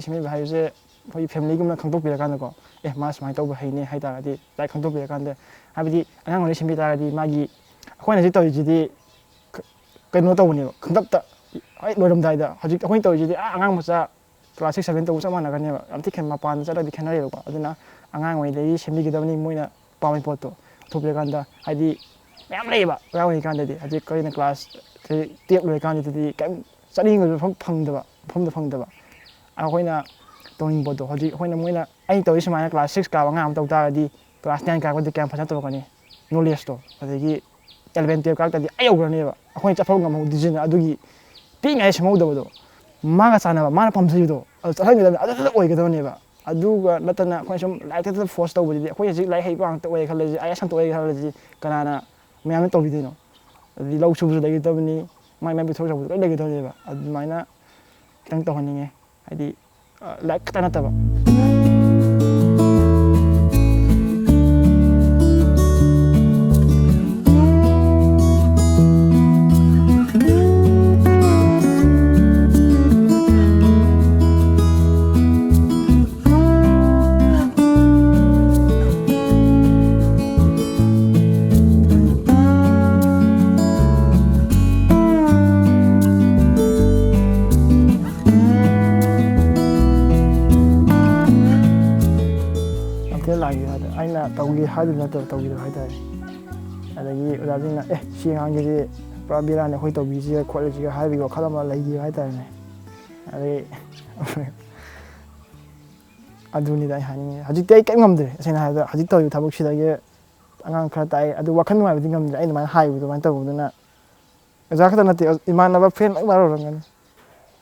सेमिबा हाइजे ꯑꯩꯈꯣꯏꯒꯤ ꯐꯦꯃꯤꯂꯤꯒꯨꯝꯅ ꯈꯪꯗꯣꯛꯄꯤꯔꯀꯥꯟꯗꯀꯣ ꯃꯥ ꯁꯨꯃꯥꯏꯅ ꯇꯧꯕ ꯍꯩꯅꯦ ꯍꯥꯏꯇꯥꯔꯒꯗꯤ ꯂꯥꯏꯔꯤꯛ ꯈꯪꯗꯣꯛꯄꯤꯔꯀꯥꯟꯗ ꯍꯥꯏꯕꯗꯤ ꯑꯉꯥꯡ ꯑꯣꯏꯅ ꯁꯦꯝꯕꯤ ꯇꯥꯔꯒꯗꯤ ꯃꯥꯒꯤ ꯑꯩꯈꯣꯏꯅ ꯍꯧꯖꯤꯛ ꯇꯧꯔꯤꯁꯤꯗꯤ ꯀꯩꯅꯣ ꯇꯧꯕꯅꯦꯕ ꯈꯪꯗꯛꯇ ꯂꯣꯏꯔꯝꯗꯥꯏꯗ ꯍꯧꯖꯤꯛ ꯑꯩꯈꯣꯏꯅ ꯇꯧꯔꯤꯁꯤꯗꯤ ꯑꯉꯥꯡ ꯃꯆꯥ ꯀ꯭ꯂꯥꯁ 6, 7 ꯇꯧꯕ ꯆꯞ ꯃꯥꯟꯅꯒꯅꯦꯕ ꯌꯥꯝ ꯊꯤ ꯃꯄꯥꯟꯗ ꯆꯠꯂꯗꯤ ꯈꯦꯠꯅꯔꯦꯕꯀꯣ ꯑꯗꯨꯅ ꯑꯉꯥꯡ ꯑꯣꯏꯔꯤꯉꯩꯗꯒꯤ ꯁꯦꯝꯕꯤꯒꯗꯕꯅꯤ ꯃꯣꯏꯅ ꯄꯥꯝꯃꯤ ꯄꯣꯠꯇꯣ ꯊꯣꯛꯄꯤꯔꯀꯥꯟꯗ ꯍꯥꯏꯗꯤ ꯃꯌꯥꯝ ꯂꯩꯌꯦꯕ ꯑꯉꯥꯡ ꯑꯣꯏꯔꯤꯀꯥꯟꯗꯗꯤ ꯍꯧꯖꯤꯛ ꯑꯩꯈꯣꯏꯅ ꯀ꯭ꯂꯥꯁ 10 ꯂꯣꯏꯔꯀꯥꯟꯗꯗꯤ ꯀꯩꯝ ꯆꯠꯅꯤꯡꯕ ꯃꯐꯝ ꯐꯪꯗꯕ ꯃꯐꯝꯗ ꯐꯪꯗꯕ ꯑꯩꯈꯣꯏꯅ ꯇꯧꯅꯤꯡꯕ ꯄꯣꯠꯇꯣ ꯍꯧꯖꯤꯛ ꯑꯩꯈꯣꯏꯅ ꯃꯣꯏꯅ ꯑꯩꯅ ꯇꯧꯔꯤ ꯁꯨꯃꯥꯏꯅ ꯀ꯭ꯂꯥꯁ 6 ꯀꯥꯕ ꯑꯉꯥꯡ ꯑꯃ ꯇꯧ ꯇꯥꯔꯒꯗꯤ ꯀ꯭ꯂꯥꯁ 9 ꯀꯥꯔꯛꯄꯗꯤ ꯀꯌꯥꯝ ꯐꯖꯅ ꯇꯧꯔꯛꯀꯅꯤ ꯅꯣꯂꯦꯖꯇꯣ ꯑꯗꯒꯤ 11, 12 ꯀꯥꯔꯛꯇꯗꯤ ꯑꯩ ꯌꯧꯈ꯭ꯔꯅꯦꯕ ꯑꯩꯈꯣꯏꯅ ꯆꯠꯐꯝ ꯉꯝꯍꯧꯗ꯭ꯔꯤꯁꯤꯅ ꯑꯗꯨꯒꯤ ꯄꯤꯛꯏꯉꯩ ꯁꯦꯝꯍꯧꯗꯕꯗꯣ ꯃꯥꯒ ꯆꯥꯟꯅꯕ ꯃꯥꯅ ꯄꯥꯝꯖꯩꯗꯣ ꯑꯗꯨ ꯆꯠꯍꯟꯒꯗꯕꯅꯤ ꯑꯗꯨꯗ ꯑꯣꯏꯒꯗꯕꯅꯦꯕ ꯑꯗꯨꯒ ꯅꯠꯇꯅ ꯑꯩꯈꯣꯏꯅ ꯁꯨꯝ ꯂꯥꯏꯔꯤꯛꯇ ꯐꯣꯔꯁ ꯇꯧꯕꯗꯨꯗꯤ ꯑꯩꯈꯣꯏ ꯍꯧꯖꯤꯛ ꯂꯥꯏꯔꯤꯛ ꯍꯩꯕ ꯉꯥꯛꯇ ꯑꯣꯏꯔꯦ ꯈꯜꯂꯁꯤ IAS ꯉꯥꯛꯇ ꯑꯣꯏꯔꯦ ꯈꯜꯂꯁꯤ ꯀꯅꯥꯅ ꯃꯌꯥꯝꯅ ꯇꯧꯕꯤꯗꯣꯏꯅꯣ ꯑꯗꯨꯗꯤ ꯂꯧ ꯁꯨꯕꯁꯨ ꯂꯩꯒꯗꯕꯅꯤ ꯃꯥꯏ ꯄꯤꯊꯣꯛ ꯆꯥꯎꯕꯁꯨ ꯂꯣꯏ ꯂꯩꯒꯗꯕꯅꯦꯕ ꯑꯗꯨꯃꯥꯏꯅ ꯈꯤꯇꯪ ꯇꯧꯍꯟꯅꯤꯡꯉꯦ ꯍꯥꯏꯗꯤ ꯂꯥꯏꯔꯤꯛ ꯈꯛꯇ ꯅꯠꯇꯕ ꯑꯩꯅ ꯇꯧꯒꯦ ꯍꯥꯏꯗꯨ ꯅꯠꯇꯕ ꯇꯧꯈꯤꯗꯕ ꯍꯥꯏꯇꯥꯔꯦ ꯑꯗꯒꯤ ꯑꯣꯖꯥꯁꯤꯡꯅ ꯁꯤ ꯑꯉꯥꯡꯁꯤꯗꯤ ꯄꯨꯔꯥ ꯕꯦꯔꯥꯅꯤ ꯑꯩꯈꯣꯏ ꯇꯧꯕꯤꯁꯤꯒ ꯈꯣꯠꯂꯤꯁꯤꯒ ꯍꯥꯏꯕꯒꯤ ꯋꯥꯈꯜ ꯑꯃ ꯂꯩꯈꯤꯕ ꯍꯥꯏꯇꯥꯔꯦꯅꯦ ꯑꯗꯩ ꯑꯗꯨꯅꯤꯗ ꯑꯩ ꯍꯥꯏꯅꯤꯡꯉꯦ ꯍꯧꯖꯤꯛꯇꯤ ꯑꯩ ꯀꯔꯤꯝ ꯉꯝꯗ꯭ꯔꯦ ꯇꯁꯦꯡꯅ ꯍꯥꯏꯕꯗ ꯍꯧꯖꯤꯛ ꯇꯧꯔꯤꯕ ꯊꯕꯛꯁꯤꯗꯒꯤ ꯑꯉꯥꯡ ꯈꯔ ꯇꯥꯛꯑꯦ ꯑꯗꯨ ꯋꯥꯈꯜ ꯅꯨꯡꯉꯥꯏꯕꯗꯤ ꯉꯝꯗ꯭ꯔꯦ ꯑꯩ ꯑꯗꯨꯃꯥꯏꯅ ꯍꯥꯏꯕꯗꯣ ꯑꯗꯨꯃꯥꯏꯅ ꯇꯧꯕꯗꯨꯅ ꯑꯣꯖꯥ ꯈꯛꯇ ꯅꯠꯇꯦ ꯏꯃꯥꯟꯅꯕ ꯐ꯭ꯔꯦꯟ ꯂꯣꯏ ꯋꯥꯔꯧꯔꯝꯒꯅꯤ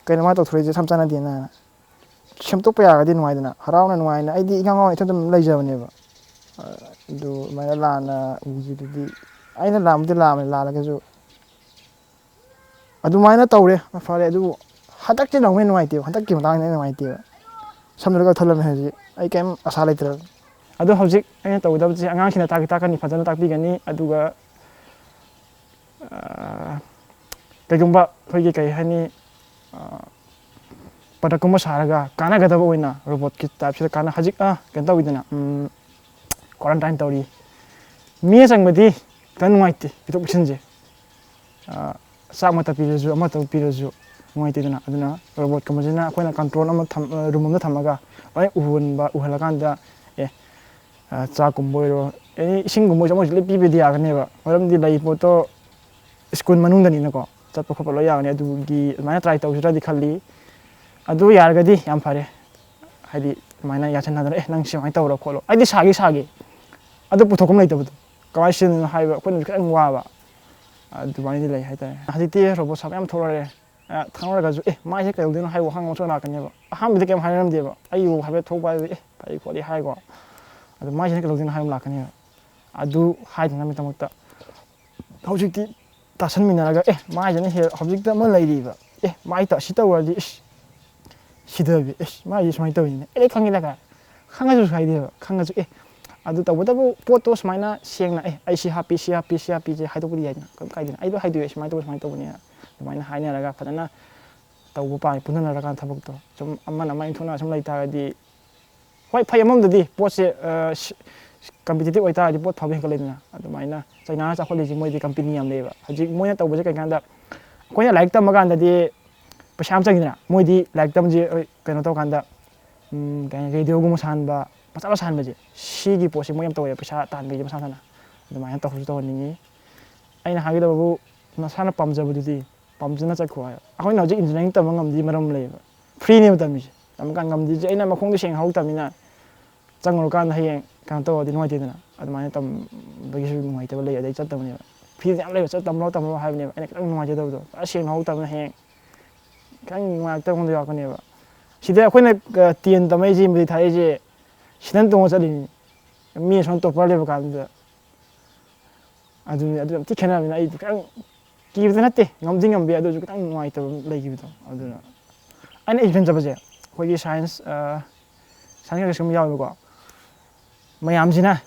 ꯀꯩꯅꯣ ꯃꯥ ꯇꯧꯊꯣꯔꯛꯏꯁꯦ ꯁꯝ ꯆꯥꯟꯅꯗꯦꯅ ꯁꯦꯝꯗꯣꯛꯄ ꯌꯥꯔꯒꯗꯤ ꯅꯨꯡꯉꯥꯏꯗꯅ ꯍꯔꯥꯎꯅ ꯅꯨꯡꯉꯥꯏꯅ ꯑꯩꯗꯤ ꯏꯉꯥꯎ ꯉꯥꯎꯅ ꯏꯊꯟꯇ ꯂꯩꯖꯕꯅꯦꯕ ꯑꯗꯨ ꯑꯗꯨꯃꯥꯏꯅ ꯂꯥꯟꯅ ꯎꯈꯤꯕꯗꯨꯗꯤ ꯑꯩꯅ ꯂꯥꯟꯕꯨꯗꯤ ꯂꯥꯟꯕꯅꯤ ꯂꯥꯜꯂꯒꯁꯨ ꯑꯗꯨꯃꯥꯏꯅ ꯇꯧꯔꯦ ꯐꯔꯦ ꯑꯗꯨꯕꯨ ꯍꯟꯗꯛꯇꯤ ꯅꯪꯉꯣꯏ ꯅꯨꯡꯉꯥꯏꯇꯦꯕ ꯍꯟꯗꯛꯀꯤ ꯃꯇꯥꯡꯗ ꯑꯩ ꯅꯨꯡꯉꯥꯏꯇꯦꯕ ꯁꯝꯅ ꯀꯛꯊꯠꯂꯝꯃꯦ ꯍꯧꯖꯤꯛ ꯑꯩ ꯀꯩꯝ ꯑꯁꯥ ꯂꯩꯇ꯭ꯔꯕ ꯑꯗꯣ ꯍꯧꯖꯤꯛ ꯑꯩꯅ ꯇꯧꯒꯗꯕꯁꯦ ꯑꯉꯥꯡꯁꯤꯡꯅ ꯇꯥꯛꯀꯅꯤ ꯐꯖꯅ ꯇꯥꯛꯄꯤꯒꯅꯤ ꯑꯗꯨꯒ ꯀꯩꯒꯨꯝꯕ ꯑꯩꯈꯣꯏꯒꯤ ꯀꯩ ꯍꯥꯏꯅꯤ ꯄ꯭ꯔꯗꯛꯀꯨꯝꯕ ꯁꯥꯔꯒ ꯀꯥꯟꯅꯒꯗꯕ ꯑꯣꯏꯅ ꯔꯣꯕꯣꯠꯀꯤ ꯇꯥꯏꯞꯁꯤꯗ ꯍꯧꯖꯤꯛ ꯀꯩꯅꯣ ꯇꯧꯋꯤꯗꯅ ꯀ꯭ꯋꯥꯔꯟꯇꯥꯏꯟ ꯇꯧꯔꯤ ꯃꯤ ꯆꯪꯕꯗꯤ ꯈꯤꯇꯪ ꯅꯨꯡꯉꯥꯏꯇꯦ ꯄꯤꯊꯣꯛ ꯄꯤꯁꯤꯟꯁꯦ ꯆꯥꯛ ꯑꯃꯇ ꯄꯤꯔꯁꯨ ꯑꯃꯇ ꯄꯤꯔꯁꯨ ꯅꯨꯡꯉꯥꯏꯇꯦꯗꯅ ꯑꯗꯨꯅ ꯔꯣꯕꯣꯠꯀꯨꯝꯕꯁꯤꯅ ꯑꯩꯈꯣꯏꯅ ꯀꯟꯇ꯭ꯔꯣꯜ ꯑꯃ ꯔꯨꯝ ꯑꯃꯗ ꯊꯝꯃꯒ ꯂꯣꯏ ꯎꯍꯜꯂꯀꯥꯟꯗ ꯆꯥꯛꯀꯨꯝꯕ ꯑꯣꯏꯔꯣ ꯑꯦꯅꯤ ꯏꯁꯤꯡꯒꯨꯝꯕ ꯑꯣꯏꯔꯁꯨ ꯑꯃꯁꯨ ꯂꯣꯏ ꯄꯤꯕꯗꯤ ꯌꯥꯒꯅꯦꯕ ꯃꯔꯝꯗꯤ ꯂꯩ ꯄꯣꯠꯇꯣ ꯁ꯭ꯀꯨꯜ ꯃꯅꯨꯡꯗꯅꯤꯅꯀꯣ ꯆꯠꯄ ꯈꯣꯠꯄ ꯂꯣꯏ ꯌꯥꯒꯅꯤ ꯑꯗꯨꯒꯤ ꯑꯗꯨꯃꯥꯏꯅ ꯇ꯭ꯔꯥꯏ ꯇꯧꯁꯤꯔꯗꯤ ꯈꯜꯂꯤ ꯑꯗꯨ ꯌꯥꯔꯒꯗꯤ ꯌꯥꯝ ꯐꯔꯦ ꯍꯥꯏꯗꯤ ꯑꯗꯨꯃꯥꯏꯅ ꯌꯥꯁꯟꯅꯗꯅ ꯅꯪ ꯁꯨꯃꯥꯏꯅ ꯇꯧꯔꯣ ꯈꯣꯠꯂꯣ ꯑꯩꯗꯤ ꯁꯥꯒꯦ ꯑꯗꯨ ꯄꯨꯊꯣꯛꯐꯝ ꯂꯩꯇꯕꯗꯣ ꯀꯃꯥꯏꯅ ꯁꯤꯖꯤꯟꯅꯅꯣ ꯍꯥꯏꯕ ꯑꯩꯈꯣꯏꯅꯁꯨ ꯈꯤꯇꯪ ꯋꯥꯕ ꯑꯗꯨꯃꯥꯏꯅꯗꯤ ꯂꯩ ꯍꯥꯏꯇꯥꯔꯦ ꯍꯧꯖꯤꯛꯇꯤ ꯔꯣꯕꯣꯠ ꯁꯥꯕ ꯌꯥꯝ ꯊꯣꯛꯂꯛꯑꯦ ꯈꯪꯅꯔꯒꯁꯨ ꯃꯥꯏꯁꯦ ꯀꯩꯗꯧꯗꯣꯏꯅꯣ ꯍꯥꯏꯕ ꯋꯥꯍꯪ ꯑꯃꯁꯨ ꯂꯥꯛꯀꯅꯦꯕ ꯑꯍꯥꯟꯕꯗꯤ ꯀꯩꯝ ꯍꯥꯏꯅꯔꯝꯗꯦꯕ ꯑꯩꯕꯨ ꯍꯥꯏꯐꯦꯠ ꯊꯣꯛꯄ ꯍꯥꯏꯕꯗꯤ ꯐꯩ ꯈꯣꯠꯂꯤ ꯍꯥꯏꯀꯣ ꯑꯗꯨ ꯃꯥꯏꯁꯤꯅ ꯀꯩꯗꯧꯗꯣꯏꯅꯣ ꯍꯥꯏꯕ ꯂꯥꯛꯀꯅꯦꯕ ꯑꯗꯨ ꯍꯥꯏꯗꯅꯕꯒꯤꯗꯃꯛꯇ ꯍꯧꯖꯤꯛꯇꯤ ꯇꯥꯁꯟꯃꯤꯟꯅꯔꯒ ꯃꯥꯏꯁꯤꯅ ꯍꯧꯖꯤꯛꯇ ꯑꯃ ꯂꯩꯔꯤꯕ ꯃꯥꯏ ꯁꯤ ꯇꯧꯔꯗꯤ ꯁꯤꯗꯕꯤ ꯃꯥꯏꯁꯦ ꯁꯨꯃꯥꯏꯅ ꯇꯧꯔꯤꯅꯦ ꯑꯩ ꯈꯪꯉꯤꯗ ꯀꯥꯏ ꯈꯪꯉꯁꯨ ꯍꯥꯏꯗꯦꯕ ꯈꯪꯉꯁꯨ ꯑꯗꯨ ꯇꯧꯕꯇꯕꯨ ꯄꯣꯠꯇꯣ ꯁꯨꯃꯥꯏꯅ ꯁꯦꯡꯅ ꯑꯩ ꯁꯤ ꯍꯥꯞꯄꯤꯁꯦ ꯍꯥꯏꯗꯣꯛꯄꯗꯤ ꯌꯥꯏꯗꯅ ꯀꯩꯝ ꯀꯥꯏꯗꯦꯅ ꯑꯩꯗꯣ ꯍꯥꯏꯗꯣꯛꯑꯦ ꯁꯨꯃꯥꯏꯅ ꯇꯧꯕ ꯁꯨꯃꯥꯏꯅ ꯇꯧꯕꯅꯦ ꯑꯗꯨꯃꯥꯏꯅ ꯍꯥꯏꯅꯔꯒ ꯐꯖꯅ ꯇꯧꯕ ꯄꯥꯝꯃꯤ ꯄꯨꯟꯅꯔꯀꯥꯟꯗ ꯊꯕꯛꯇꯣ ꯁꯨꯝ ꯑꯃꯅ ꯑꯃ ꯏꯟꯊꯣꯛꯅ ꯁꯨꯝ ꯂꯩꯇꯥꯔꯗꯤ ꯍꯣꯏ ꯐꯩ ꯑꯃꯔꯣꯝꯗꯗꯤ ꯄꯣꯠꯁꯦ ꯀꯝꯄꯤꯇꯤꯇꯤꯞ ꯑꯣꯏꯇꯥꯔꯗꯤ ꯄꯣꯠ ꯐꯕ ꯍꯦꯟꯒꯠꯂꯛꯏꯗꯅ ꯑꯗꯨꯃꯥꯏꯅ ꯆꯩꯅꯥꯅ ꯆꯥꯎꯈꯠꯂꯤꯁꯤ ꯃꯣꯏꯗꯤ ꯀꯝꯄꯦꯅꯤ ꯌꯥꯝ ꯂꯩꯌꯦꯕ ꯍꯧꯖꯤꯛ ꯃꯣꯏꯅ ꯇꯧꯕꯁꯦ ꯀꯩꯀꯥꯟꯗ ꯑꯩꯈꯣꯏꯅ ꯂꯥꯏꯔꯤꯛ ꯇꯝꯕ ꯀꯥꯟꯗꯗꯤ ꯄꯩꯁꯥ ꯑꯃ ꯆꯪꯉꯤꯗꯅ ꯃꯣꯏꯗꯤ ꯂꯥꯏꯔꯤꯛ ꯇꯝꯕꯁꯦ ꯀꯩꯅꯣ ꯇꯧꯀꯥꯟꯗ ꯔꯦꯗꯤꯑꯣꯒꯨꯝꯕ ꯁꯥꯍꯟꯕ ꯃꯆꯥ ꯃꯆꯥ ꯁꯥꯍꯟꯕꯁꯦ ꯁꯤꯒꯤ ꯄꯣꯠꯁꯦ ꯃꯣꯏ ꯌꯥꯝ ꯇꯧꯋꯦꯕ ꯄꯩꯁꯥ ꯇꯥꯟꯕꯒꯤ ꯃꯁꯥ ꯃꯁꯥꯅ ꯑꯗꯨꯃꯥꯏꯅ ꯇꯧꯍꯟꯁꯨ ꯇꯧꯍꯟꯅꯤꯡꯉꯤ ꯑꯩꯅ ꯍꯥꯏꯒꯗꯕꯕꯨ ꯅꯁꯥꯅ ꯄꯥꯝꯖꯕꯗꯨꯗꯤ ꯄꯥꯝꯖꯅ ꯆꯠꯈꯣ ꯍꯥꯏꯕ ꯑꯩꯈꯣꯏꯅ ꯍꯧꯖꯤꯛ ꯏꯟꯖꯤꯅꯤꯌꯥꯔꯤꯡ ꯇꯝꯕ ꯉꯝꯗꯤ ꯃꯔꯝ ꯂꯩꯌꯦꯕ ꯐ꯭ꯔꯤꯅꯦꯕ ꯇꯝꯃꯤꯁꯦ ꯇꯝꯃꯀꯥꯟ ꯉꯝꯗ꯭ꯔꯤꯁꯦ ꯑꯩꯅ ꯃꯈꯣꯡꯗ ꯁꯦꯡꯅ ꯍꯧꯔꯛꯇꯕꯅꯤꯅ ꯆꯪꯉꯨꯔꯀꯥꯟꯗ ꯍꯌꯦꯡ ꯀꯩꯅꯣ ꯇꯧꯔꯗꯤ ꯅꯨꯡꯉꯥꯏꯇꯦꯗꯅ ꯑꯗꯨꯃꯥꯏꯅ ꯇꯝꯕꯒꯤꯁꯨ ꯅꯨꯡꯉꯥꯏꯇꯕ ꯂꯩ ꯑꯗꯩ ꯆꯠꯇꯕꯅꯦꯕ ꯐ꯭ꯔꯤꯗ ꯌꯥꯝ ꯂꯩꯕ ꯇꯝꯃꯣ ꯍꯥꯏꯕꯅꯦꯕ ꯑꯩꯅ ꯈꯤꯇꯪ ꯅꯨꯡꯉꯥꯏꯖꯗꯕꯗꯣ ꯁꯦꯡꯅ ꯍꯧꯔꯛꯇꯕꯅꯤꯅ ꯍꯌꯦꯡ ꯈꯤꯇꯪ ꯅꯨꯡꯉꯥꯏꯔꯛꯇꯕ ꯑꯃꯗ ꯌꯥꯎꯔꯛꯀꯅꯦꯕ ꯁꯤꯗ ꯑꯩꯈꯣꯏꯅ 10 ꯇꯝꯃꯛꯏꯁꯦ ꯃꯗꯤ ꯊꯥꯔꯛꯏꯁꯦ ꯁꯤꯗꯅ ꯇꯣꯡꯉ ꯆꯠꯂꯤꯅꯤ ꯃꯤ ꯑꯁꯣꯝ ꯇꯣꯞꯄꯔ ꯂꯩꯕ ꯀꯥꯟꯗꯨꯗ ꯑꯗꯨ ꯌꯥꯝ ꯊꯤ ꯈꯦꯠꯅꯕꯅꯤꯅ ꯑꯩ ꯈꯤꯇꯪ ꯀꯤꯕꯗꯤ ꯅꯠꯇꯦ ꯉꯝꯗꯤ ꯉꯝꯕꯤ ꯑꯗꯨꯁꯨ ꯈꯤꯇꯪ ꯅꯨꯡꯉꯥꯏꯇꯕ ꯂꯩꯈꯤꯕꯗꯣ ꯑꯗꯨꯅ ꯑꯩꯅ ꯏꯚꯦꯟ ꯆꯠꯄꯁꯦ ꯑꯩꯈꯣꯏꯒꯤ ꯁꯥꯏꯟꯁ ꯀꯩꯀꯩ ꯌꯥꯎꯋꯦꯕꯀꯣ ꯃꯌꯥꯝꯁꯤꯅ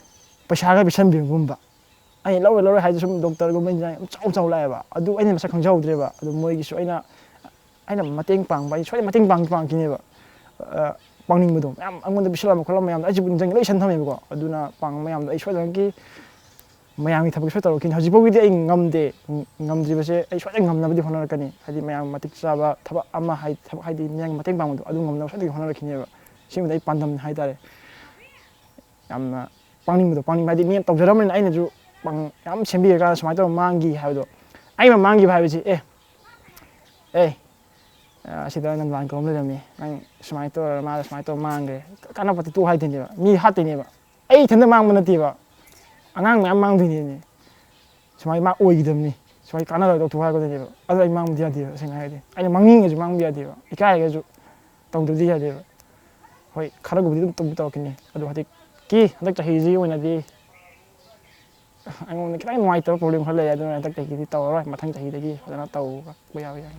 ꯄꯩꯁꯥꯒ ꯄꯤꯁꯟꯕꯤꯕꯒꯨꯝꯕ ꯑꯩ ꯂꯧꯔꯣꯏ ꯍꯥꯏꯁꯦ ꯁꯨꯝ ꯗꯣꯛꯇꯔꯒꯨꯝꯕ ꯏꯟꯖꯤꯅꯤꯌꯥꯔ ꯌꯥꯝ ꯆꯥꯎ ꯂꯥꯛꯑꯦꯕ ꯑꯗꯨ ꯑꯩꯅ ꯃꯁꯛ ꯈꯪꯖꯍꯧꯗ꯭ꯔꯦꯕ ꯑꯗꯨ ꯃꯣꯏꯒꯤꯁꯨ ꯑꯩꯅ ꯃꯇꯦꯡ ꯄꯥꯡꯕ ꯑꯩ ꯁꯣꯏꯗꯅ ꯃꯇꯦꯡ ꯄꯥꯡꯈꯤꯅꯦꯕ ꯄꯥꯡꯅꯤꯡꯕꯗꯣ ꯃꯌꯥꯝ ꯑꯩꯉꯣꯟꯗ ꯄꯤꯁꯜꯂꯝꯕ ꯈꯣꯠꯂꯝꯕ ꯃꯌꯥꯝꯗꯣ ꯑꯩꯁꯨ ꯅꯤꯡꯁꯤꯡꯉꯦ ꯂꯣꯏ ꯏꯁꯟ ꯊꯝꯃꯦꯕꯀꯣ ꯑꯗꯨꯅ ꯄꯥꯡꯕ ꯃꯌꯥꯝꯗꯣ ꯑꯩ ꯁꯣꯏꯗꯅꯀꯤ ꯃꯌꯥꯝꯒꯤ ꯊꯕꯛ ꯁꯣꯏ ꯇꯧꯔꯛꯈꯤꯅꯤ ꯍꯧꯖꯤꯛꯐꯥꯎꯒꯤꯗꯤ ꯑꯩ ꯉꯝꯗꯦ ꯉꯝꯗ꯭ꯔꯤꯕꯁꯦ ꯑꯩ ꯁꯣꯏꯗꯅ ꯉꯝꯅꯕꯗꯤ ꯍꯣꯠꯅꯔꯛꯀꯅꯤ ꯍꯥꯏꯗꯤ ꯃꯌꯥꯝ ꯃꯇꯤꯛ ꯆꯥꯕ ꯊꯕꯛ ꯑꯃ ꯊꯕꯛ ꯍꯥꯏꯗꯤ ꯃꯤꯌꯥꯝꯒꯤ ꯃꯇꯦꯡ ꯄꯥꯡꯕꯗꯣ ꯑꯗꯨ ꯉꯝꯅꯕ ꯁꯣꯏꯗꯅ ꯍꯣꯠꯅꯔꯛꯈꯤꯅꯦꯕ ꯁꯤꯃꯗꯤ ꯑꯩ ꯄꯥꯟꯗꯝ ꯍꯥꯏꯇꯥꯔꯦ ꯌꯥꯝꯅ ꯄꯥꯡꯅꯤꯡꯕꯗꯣ ꯄꯥꯡꯅꯤꯡꯕ ꯍꯥꯏꯗꯤ ꯃꯤꯅ ꯇꯧꯖꯔꯝꯕꯅꯤꯅ ꯑꯩꯅꯁꯨ ꯌꯥꯝ ꯁꯦꯝꯕꯤꯔꯀꯥꯟꯗ ꯁꯨꯃꯥꯏꯅ ꯇꯧꯔ ꯃꯥꯡꯈꯤ ꯍꯥꯏꯕꯗꯣ ꯑꯩꯅ ꯃꯥꯡꯈꯤꯕ ꯍꯥꯏꯕꯁꯤ ꯑꯁꯤꯗ ꯅꯟꯗꯂꯥꯟ ꯀꯧꯕ ꯂꯩꯔꯝꯃꯤ ꯅꯪ ꯁꯨꯃꯥꯏꯅ ꯇꯧꯔ ꯃꯥꯗ ꯁꯨꯃꯥꯏꯅ ꯇꯧꯔ ꯃꯥꯡꯈ꯭ꯔꯦ ꯀꯥꯟꯅꯕ ꯇꯣꯛ ꯍꯥꯏꯗꯣꯏꯅꯦꯕ ꯃꯤ ꯍꯥꯠꯇꯣꯏꯅꯦꯕ ꯑꯩ ꯏꯊꯟꯇ ꯃꯥꯡꯕ ꯅꯠꯇꯦꯕ ꯑꯉꯥꯡ ꯃꯌꯥꯝ ꯃꯥꯡꯗꯣꯏꯅꯦ ꯁꯨꯃꯥꯏꯅ ꯃꯥ ꯑꯣꯏꯈꯤꯗꯕꯅꯤ ꯁꯨꯃꯥꯏꯅ ꯀꯥꯟꯅꯔꯣꯏ ꯇꯧꯊꯣꯛ ꯍꯥꯏꯒꯗꯣꯏꯅꯦꯕ ꯑꯗꯣ ꯑꯩ ꯃꯥꯡꯕꯗꯤ ꯌꯥꯗꯦꯕ ꯇꯁꯦꯡꯅ ꯍꯥꯏꯔꯗꯤ ꯑꯩꯅ ꯃꯥꯡꯅꯤꯡꯉꯁꯨ ꯃꯥꯡꯕ ꯌꯥꯗꯦꯕ ꯏꯀꯥꯏꯔꯒꯁꯨ ꯇꯧꯗ꯭ꯔꯗꯤ ꯌꯥꯗꯦꯕ ꯍꯣꯏ ꯈꯔꯕꯨꯗꯤ ꯑꯗꯨꯝ ꯇꯧꯔꯛꯈꯤꯅꯤ ꯑꯗꯣ ꯍꯟꯗꯛ ꯆꯍꯤꯁꯤꯒꯤ ꯑꯣꯏꯅꯗꯤ ꯑꯩꯉꯣꯟꯗ ꯈꯤꯇꯪ ꯅꯨꯡꯉꯥꯏꯇꯕ ꯄ꯭ꯔꯣꯕ꯭ꯂꯦꯝ ꯈꯔ ꯂꯩ ꯑꯗꯨꯅ ꯍꯟꯗꯛ ꯆꯍꯤꯗꯤ ꯇꯧꯔꯔꯣꯏ ꯃꯊꯪ ꯆꯍꯤꯗꯒꯤ ꯐꯖꯅ ꯇꯧꯕ ꯌꯥꯕ ꯌꯥꯏ